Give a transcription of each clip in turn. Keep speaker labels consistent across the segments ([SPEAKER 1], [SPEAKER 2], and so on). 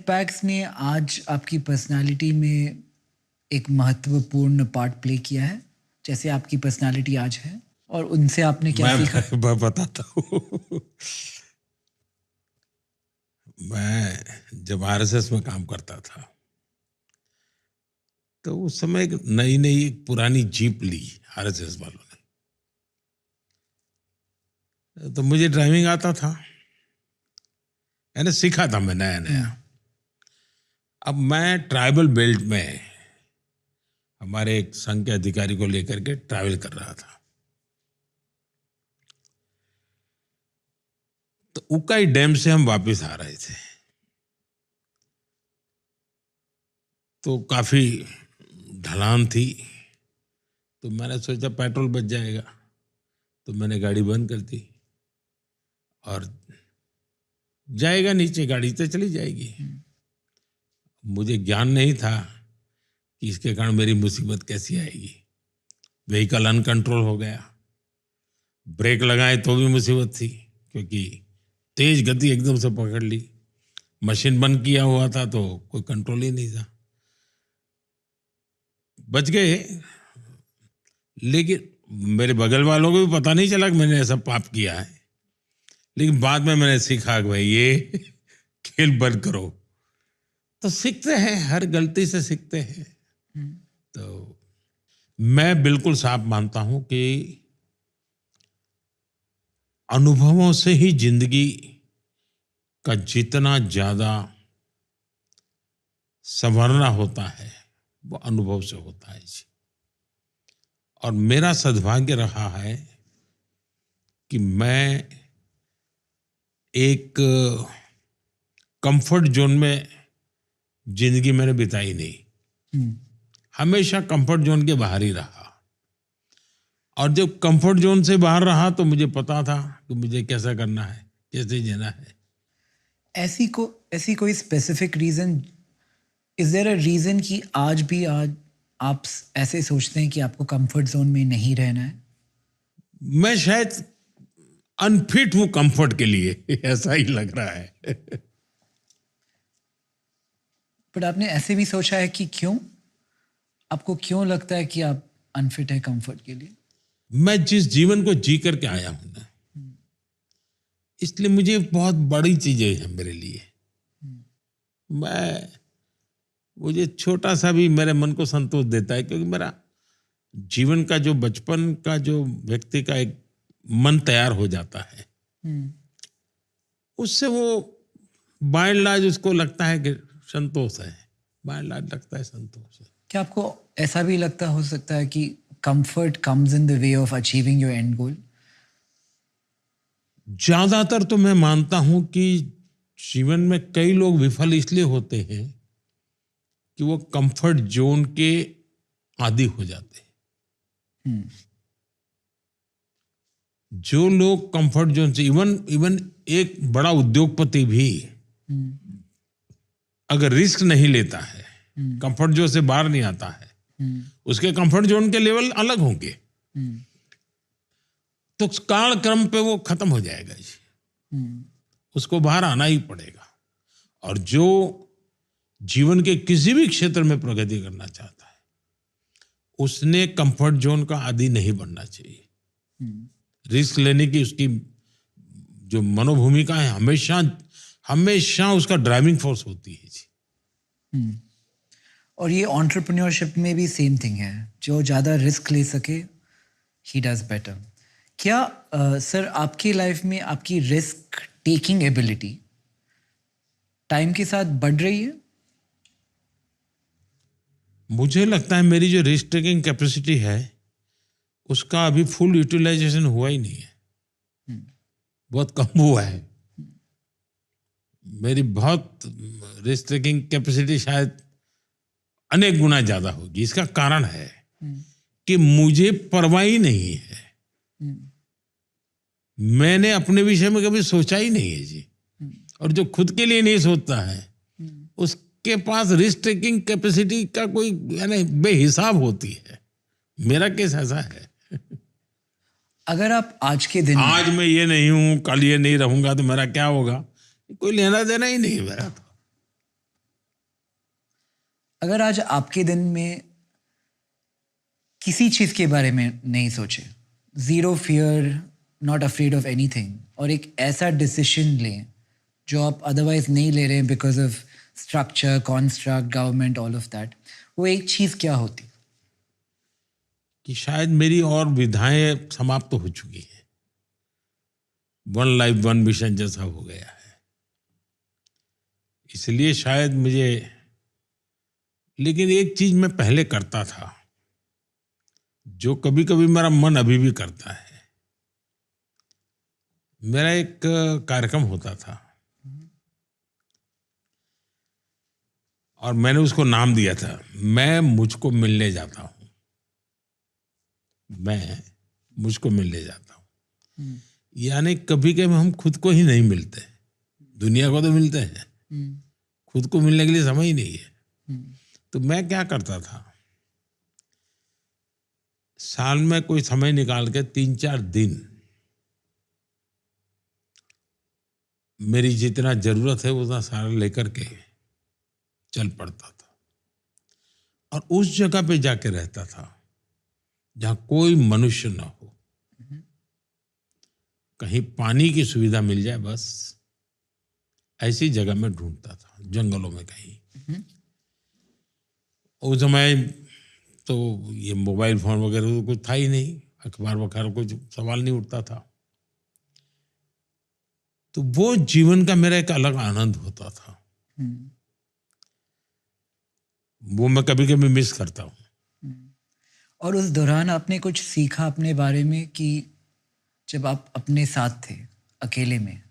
[SPEAKER 1] PACS ने आज आपकी पर्सनालिटी में एक महत्वपूर्ण पार्ट प्ले किया है, जैसे आपकी पर्सनालिटी आज है और उनसे आपने क्या
[SPEAKER 2] मैं
[SPEAKER 1] सीखा?
[SPEAKER 2] बताता हूँ। मैं जब आरएसएस में काम करता था तो उस समय एक नई नई एक पुरानी जीप ली आरएसएस वालों ने। तो मुझे ड्राइविंग आता था, यानी सीखा था मैं नया नया। अब मैं ट्राइबल बेल्ट में हमारे एक संघ के अधिकारी को लेकर के ट्रैवल कर रहा था। तो उकाई डैम से हम वापस आ रहे थे, तो काफी ढलान थी। तो मैंने सोचा पेट्रोल बच जाएगा, तो मैंने गाड़ी बंद कर दी और जाएगा नीचे, गाड़ी तो चली जाएगी। मुझे ज्ञान नहीं था कि इसके कारण मेरी मुसीबत कैसी आएगी। व्हीकल अनकंट्रोल हो गया, ब्रेक लगाए तो भी मुसीबत थी, क्योंकि तेज गति एकदम से पकड़ ली। मशीन बंद किया हुआ था तो कोई कंट्रोल ही नहीं था। बच गए, लेकिन मेरे बगल वालों को भी पता नहीं चला कि मैंने ऐसा पाप किया है। लेकिन बाद में मैंने सीखा कि भाई ये खेल बंद करो। तो सीखते हैं, हर गलती से सीखते हैं। तो मैं बिल्कुल साफ मानता हूं कि अनुभवों से ही जिंदगी का जितना ज्यादा संवरना होता है वो अनुभव से होता है जी। और मेरा सद्भाग्य रहा है कि मैं एक कंफर्ट जोन में जिंदगी मैंने बिताई नहीं, हमेशा कंफर्ट जोन के बाहर ही रहा। और जब कंफर्ट जोन से बाहर रहा तो मुझे पता था कि मुझे कैसा करना है, कैसे जीना है।
[SPEAKER 1] ऐसी कोई specific reason, is there a reason कि आज आप ऐसे सोचते हैं कि आपको कंफर्ट जोन में नहीं रहना है?
[SPEAKER 2] मैं शायद अनफिट हूं कंफर्ट के लिए, ऐसा ही लग रहा है।
[SPEAKER 1] बट आपने ऐसे भी सोचा है कि क्यों, आपको क्यों लगता है कि आप अनफिट है कंफर्ट के लिए?
[SPEAKER 2] मैं जिस जीवन को जी करके आया हूं ना, इसलिए मुझे बहुत बड़ी चीजें हैं मेरे लिए। मुझे छोटा सा भी मेरे मन को संतोष देता है, क्योंकि मेरा जीवन का जो बचपन का जो व्यक्ति का एक मन तैयार हो जाता है, उससे वो बाय एंड लार्ज उसको लगता है कि संतोष है। बाय एंड लार्ज लगता है संतोष है।
[SPEAKER 1] क्या आपको ऐसा भी लगता हो सकता है कि comfort comes in the way of achieving your end goal?
[SPEAKER 2] ज्यादातर तो मैं मानता हूं कि जीवन में कई लोग विफल इसलिए होते हैं कि वो कंफर्ट जोन के आदी हो जाते हैं। जो लोग कंफर्ट जोन से, इवन एक बड़ा उद्योगपति भी अगर रिस्क नहीं लेता है, कंफर्ट जोन से बाहर नहीं आता है, उसके कंफर्ट जोन के लेवल अलग होंगे, तो काल क्रम पे वो खत्म हो जाएगा जी। उसको बाहर आना ही पड़ेगा। और जो जीवन के किसी भी क्षेत्र में प्रगति करना चाहता है, उसने कंफर्ट जोन का आदी नहीं बनना चाहिए। रिस्क लेने की उसकी जो मनोभूमिका है, हमेशा हमेशा उसका ड्राइविंग फोर्स होती है जी।
[SPEAKER 1] और ये एंटरप्रेन्योरशिप में भी सेम थिंग है, जो ज़्यादा रिस्क ले सके ही डज बेटर। क्या सर आपकी लाइफ में आपकी रिस्क टेकिंग एबिलिटी टाइम के साथ बढ़ रही है?
[SPEAKER 2] मुझे लगता है मेरी जो रिस्क टेकिंग कैपेसिटी है उसका अभी फुल यूटिलाइजेशन हुआ ही नहीं है, बहुत कम हुआ है। मेरी बहुत रिस्क टेकिंग कैपेसिटी शायद अनेक गुना ज्यादा होगी। इसका कारण है कि मुझे परवाह ही नहीं है। मैंने अपने विषय में कभी सोचा ही नहीं है जी। और जो खुद के लिए नहीं सोचता है उसके पास रिस्क टेकिंग कैपेसिटी का कोई यानी बेहिसाब होती है। मेरा केस ऐसा है।
[SPEAKER 1] अगर आप आज के दिन
[SPEAKER 2] आज मैं ये नहीं हूं, कल ये नहीं रहूंगा तो मेरा क्या होगा, कोई लेना देना ही नहीं है मेरा तो।
[SPEAKER 1] अगर आज आपके दिन में किसी चीज़ के बारे में नहीं सोचे, zero fear, not afraid of anything, और एक ऐसा डिसीजन लें जो आप अदरवाइज नहीं ले रहे हैं because of structure, construct, government, all of that, वो एक चीज़ क्या होती?
[SPEAKER 2] कि शायद मेरी और विधाएं समाप्त तो हो चुकी हैं, वन लाइफ वन मिशन जैसा हो गया है, इसलिए शायद मुझे, लेकिन एक चीज मैं पहले करता था जो कभी कभी मेरा मन अभी भी करता है। मेरा एक कार्यक्रम होता था और मैंने उसको नाम दिया था, मैं मुझको मिलने जाता हूं। मैं मुझको मिलने जाता हूं, यानी कभी कभी हम खुद को ही नहीं मिलते, दुनिया को तो मिलते हैं, खुद को मिलने के लिए समय ही नहीं है। तो मैं क्या करता था, साल में कोई समय निकाल के 3-4 दिन मेरी जितना जरूरत है उतना सारा लेकर के चल पड़ता था और उस जगह पे जाके रहता था जहां कोई मनुष्य ना हो, कहीं पानी की सुविधा मिल जाए, बस ऐसी जगह में ढूंढता था, जंगलों में कहीं। उस समय तो ये मोबाइल फोन वगैरह तो कुछ था ही नहीं, अखबार वखबार कुछ सवाल नहीं उठता था, तो वो जीवन का मेरा एक अलग आनंद होता था। वो मैं कभी कभी मिस करता हूँ।
[SPEAKER 1] और उस दौरान आपने कुछ सीखा अपने बारे में कि जब आप अपने साथ थे, अकेले में,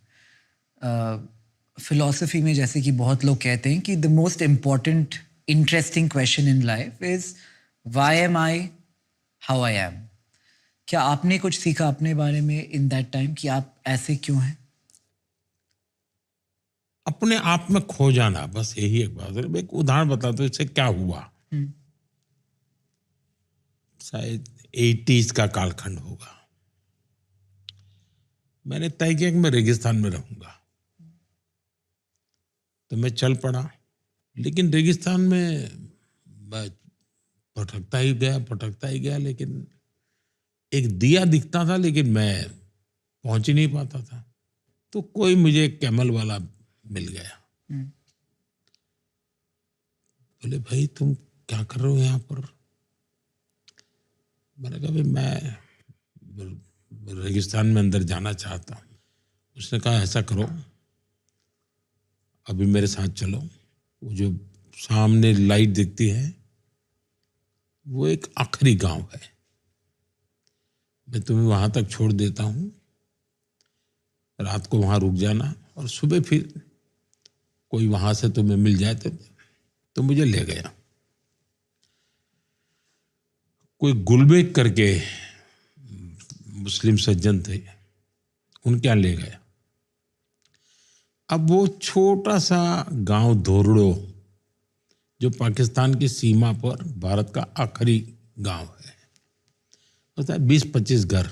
[SPEAKER 1] फिलॉसफी में जैसे कि बहुत लोग कहते हैं कि the most important interesting question in life is why am I how I am. क्या आपने कुछ सीखा अपने बारे में इन दैट टाइम कि आप ऐसे क्यों हैं?
[SPEAKER 2] अपने आप में खो जाना, बस यही एक बात है। एक उदाहरण बताता हूँ इससे क्या हुआ। शायद 80s का कालखंड होगा। मैंने तय किया कि मैं रेगिस्तान में रहूंगा, तो मैं चल पड़ा, लेकिन रेगिस्तान में मैं भटकता ही गया, लेकिन एक दिया दिखता था, लेकिन मैं पहुंच ही नहीं पाता था। तो कोई मुझे एक कैमल वाला मिल गया, बोले भाई तुम क्या कर रहे हो यहाँ पर? मैंने कहा भाई मैं रेगिस्तान में अंदर जाना चाहता हूँ। उसने कहा ऐसा करो, अभी मेरे साथ चलो, वो जो सामने लाइट दिखती है वो एक आखिरी गांव है, मैं तुम्हें वहां तक छोड़ देता हूँ, रात को वहां रुक जाना और सुबह फिर कोई वहां से तुम्हें मिल जाए तो मुझे ले गया। कोई गुलबेग करके मुस्लिम सज्जन थे, उनके यहाँ ले गया। अब वो छोटा सा गांव धोरडो जो पाकिस्तान की सीमा पर भारत का आखिरी गांव है, होता है 20-25 घर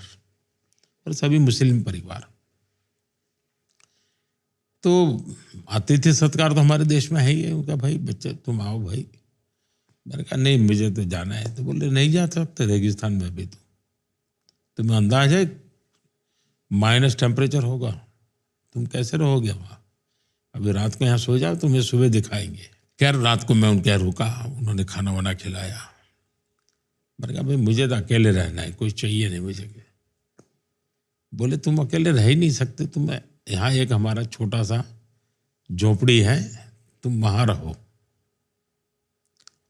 [SPEAKER 2] और सभी मुस्लिम परिवार। तो आतिथ्य सत्कार तो हमारे देश में है ही है। उनका भाई बच्चे तुम आओ भाई। मैंने कहा नहीं मुझे तो जाना है। तो बोले नहीं जा सकते रेगिस्तान में भी, तो तुम्हें अंदाज है माइनस टेम्परेचर होगा, तुम कैसे रहोगे वहाँ? अभी रात को यहाँ सो जाओ, तुम्हें सुबह दिखाएंगे। खैर रात को मैं उनके यहाँ रुका, उन्होंने खाना वाना खिलाया। मैंने कहा भाई मुझे तो अकेले रहना है, कोई चाहिए नहीं मुझे। बोले तुम अकेले रह ही नहीं सकते, तुम्हें यहाँ एक हमारा छोटा सा झोपड़ी है, तुम वहाँ रहो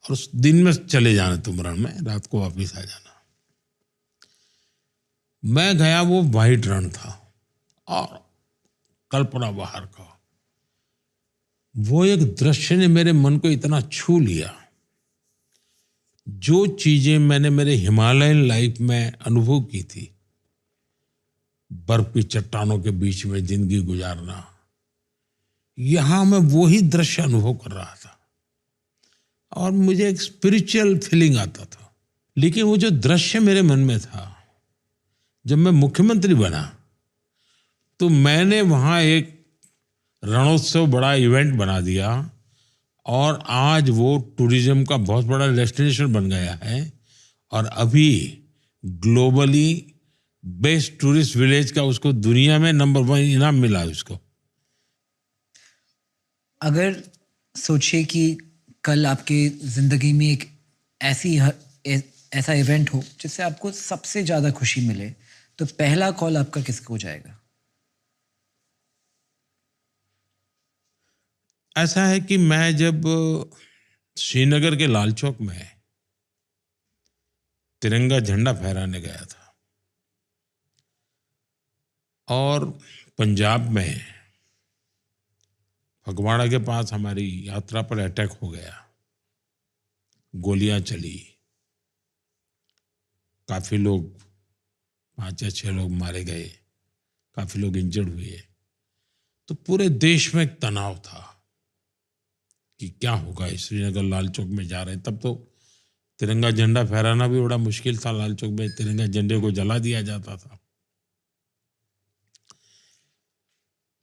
[SPEAKER 2] और उस दिन में चले जाना तुम रण में, रात को वापिस आ जाना। मैं गया, वो वाइट रण था और कल्पना बाहर का। वो एक दृश्य ने मेरे मन को इतना छू लिया, जो चीजें मैंने मेरे हिमालयन लाइफ में अनुभव की थी, बर्फ की चट्टानों के बीच में जिंदगी गुजारना, यहां मैं वही दृश्य अनुभव कर रहा था और मुझे एक स्पिरिचुअल फीलिंग आता था। लेकिन वो जो दृश्य मेरे मन में था, जब मैं मुख्यमंत्री बना तो मैंने वहां एक रणोत्सव बड़ा इवेंट बना दिया और आज वो टूरिज्म का बहुत बड़ा डेस्टिनेशन बन गया है और अभी ग्लोबली बेस्ट टूरिस्ट विलेज का उसको दुनिया में नंबर 1 इनाम मिला है उसको।
[SPEAKER 1] अगर सोचिए कि कल आपके ज़िंदगी में एक ऐसा इवेंट हो जिससे आपको सबसे ज़्यादा खुशी मिले, तो पहला कॉल आपका किसको जाएगा?
[SPEAKER 2] ऐसा है कि मैं जब श्रीनगर के लाल चौक में तिरंगा झंडा फहराने गया था और पंजाब में फगवाड़ा के पास हमारी यात्रा पर अटैक हो गया, गोलियां चली, काफी लोग 5 या 6 लोग मारे गए, काफी लोग इंजर्ड हुए। तो पूरे देश में एक तनाव था कि क्या होगा, श्रीनगर लाल चौक में जा रहे हैं। तब तो तिरंगा झंडा फहराना भी बड़ा मुश्किल था, लाल चौक में तिरंगा झंडे को जला दिया जाता था।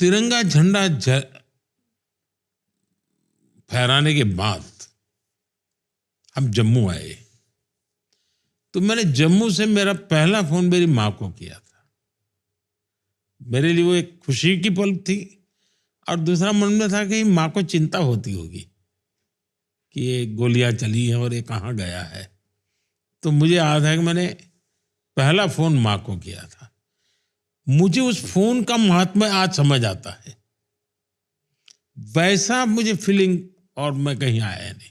[SPEAKER 2] तिरंगा झंडा फहराने के बाद हम जम्मू आए, तो मैंने जम्मू से मेरा पहला फोन मेरी माँ को किया था। मेरे लिए वो एक खुशी की पल थी और दूसरा मन में था कि माँ को चिंता होती होगी कि ये गोलियां चली हैं और ये कहाँ गया है। तो मुझे याद है कि मैंने पहला फोन माँ को किया था। मुझे उस फोन का महात्म्य आज समझ आता है। वैसा मुझे फीलिंग और मैं कहीं आया नहीं।